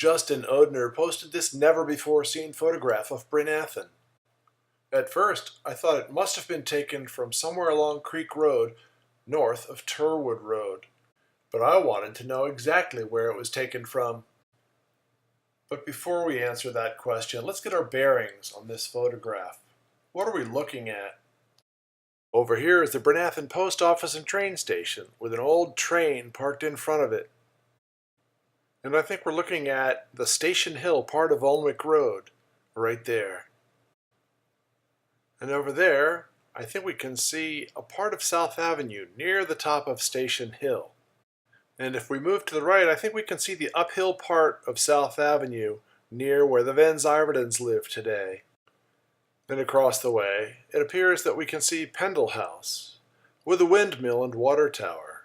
Justin Odner posted this never-before-seen photograph of Bryn Athyn. At first, I thought it must have been taken from somewhere along Creek Road, north of Turwood Road, but I wanted to know exactly where it was taken from. But before we answer that question, let's get our bearings on this photograph. What are we looking at? Over here is the Bryn Athyn post office and train station, with an old train parked in front of it. And I think we're looking at the Station Hill part of Alnwick Road, right there. And over there, I think we can see a part of South Avenue near the top of Station Hill. And if we move to the right, I think we can see the uphill part of South Avenue near where the Van Ziverdens live today. And across the way, it appears that we can see Pendle House, with a windmill and water tower.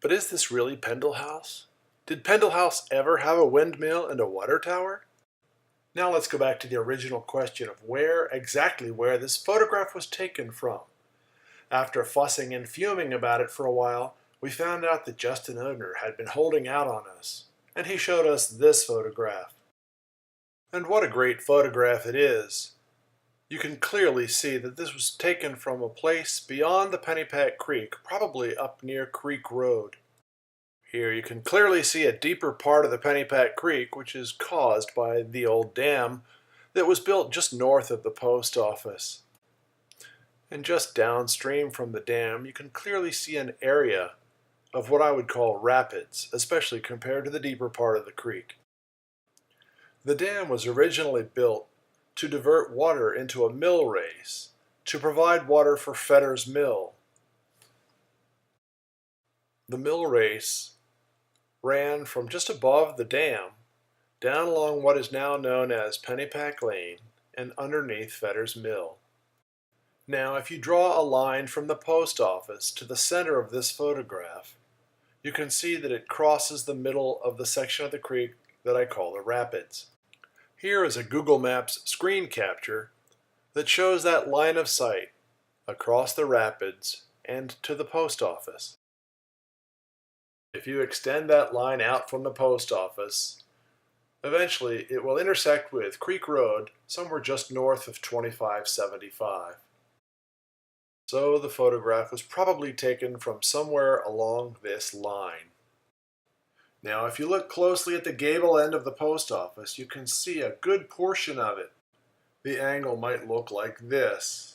But is this really Pendle House? Did Pendle House ever have a windmill and a water tower? Now let's go back to the original question of exactly where this photograph was taken from. After fussing and fuming about it for a while, we found out that Justin Odner had been holding out on us, and he showed us this photograph. And what a great photograph it is! You can clearly see that this was taken from a place beyond the Pennypack Creek, probably up near Creek Road. Here you can clearly see a deeper part of the Pennypack Creek, which is caused by the old dam that was built just north of the post office. And just downstream from the dam, you can clearly see an area of what I would call rapids, especially compared to the deeper part of the creek. The dam was originally built to divert water into a mill race, to provide water for Fetter's Mill. The mill race ran from just above the dam, down along what is now known as Pennypack Lane, and underneath Fetter's Mill. Now, if you draw a line from the post office to the center of this photograph, you can see that it crosses the middle of the section of the creek that I call the rapids. Here is a Google Maps screen capture that shows that line of sight across the rapids and to the post office. If you extend that line out from the post office, eventually it will intersect with Creek Road somewhere just north of 2575. So the photograph was probably taken from somewhere along this line. Now if you look closely at the gable end of the post office, you can see a good portion of it. The angle might look like this.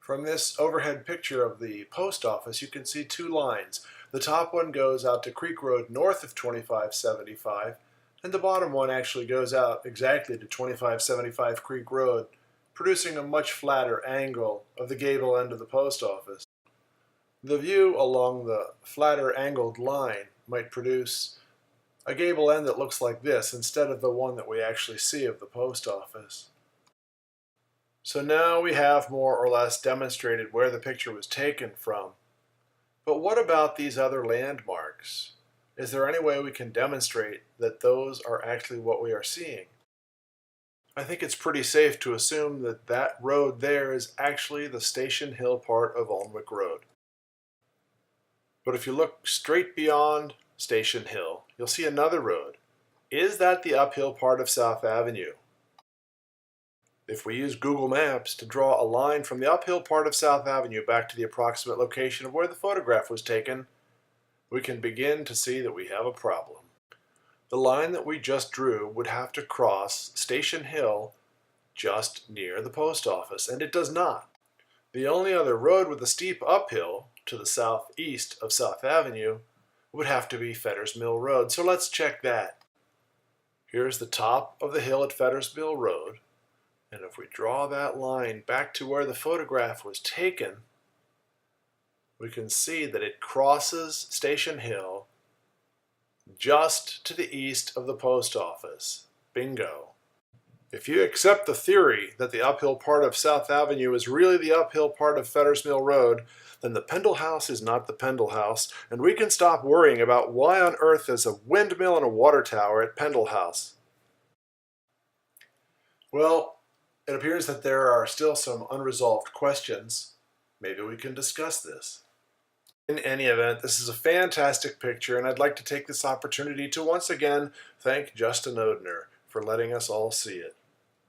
From this overhead picture of the post office, you can see two lines. The top one goes out to Creek Road north of 2575, and the bottom one actually goes out exactly to 2575 Creek Road, producing a much flatter angle of the gable end of the post office. The view along the flatter angled line might produce a gable end that looks like this instead of the one that we actually see of the post office. So now we have more or less demonstrated where the picture was taken from. But what about these other landmarks? Is there any way we can demonstrate that those are actually what we are seeing? I think it's pretty safe to assume that that road there is actually the Station Hill part of Alnwick Road. But if you look straight beyond Station Hill, you'll see another road. Is that the uphill part of South Avenue? If we use Google Maps to draw a line from the uphill part of South Avenue back to the approximate location of where the photograph was taken, we can begin to see that we have a problem. The line that we just drew would have to cross Station Hill just near the post office, and it does not. The only other road with a steep uphill to the southeast of South Avenue would have to be Fetter's Mill Road, so let's check that. Here's the top of the hill at Fetter's Mill Road. And if we draw that line back to where the photograph was taken, we can see that it crosses Station Hill just to the east of the post office. Bingo. If you accept the theory that the uphill part of South Avenue is really the uphill part of Fetter's Mill Road, then the Pendle House is not the Pendle House, and we can stop worrying about why on earth there's a windmill and a water tower at Pendle House. Well, it appears that there are still some unresolved questions. Maybe we can discuss this. In any event, this is a fantastic picture, and I'd like to take this opportunity to once again thank Justin Odner for letting us all see it.